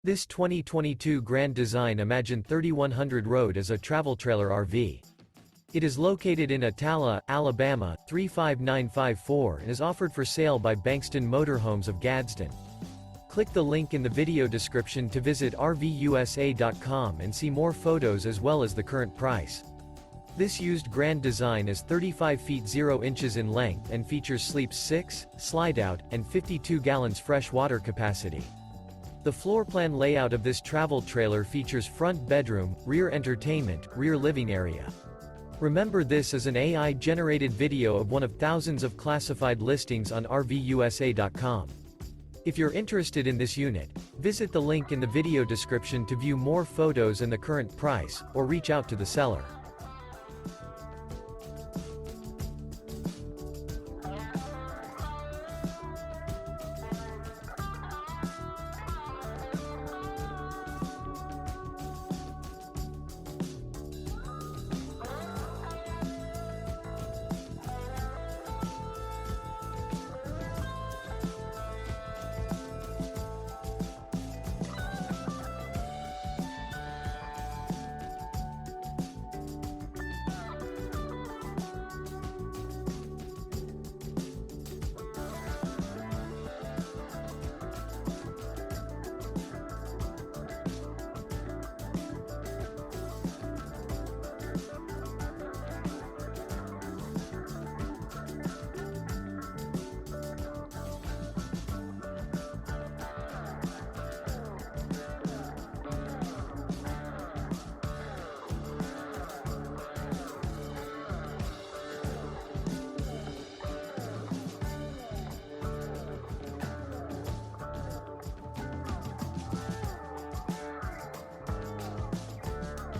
This 2022 Grand Design Imagine 3100 Road is a travel trailer RV. It is located in Attalla, Alabama, 35954 and is offered for sale by Bankston Motorhomes of Gadsden. Click the link in the video description to visit RVUSA.com and see more photos as well as the current price. This used Grand Design is 35 feet 0 inches in length and features sleeps 6, Slideout, and 52 gallons fresh water capacity. The floor plan layout of this travel trailer features front bedroom, rear entertainment, rear living area. Remember, this is an AI-generated video of one of thousands of classified listings on RVUSA.com. If you're interested in this unit, visit the link in the video description to view more photos and the current price, or reach out to the seller.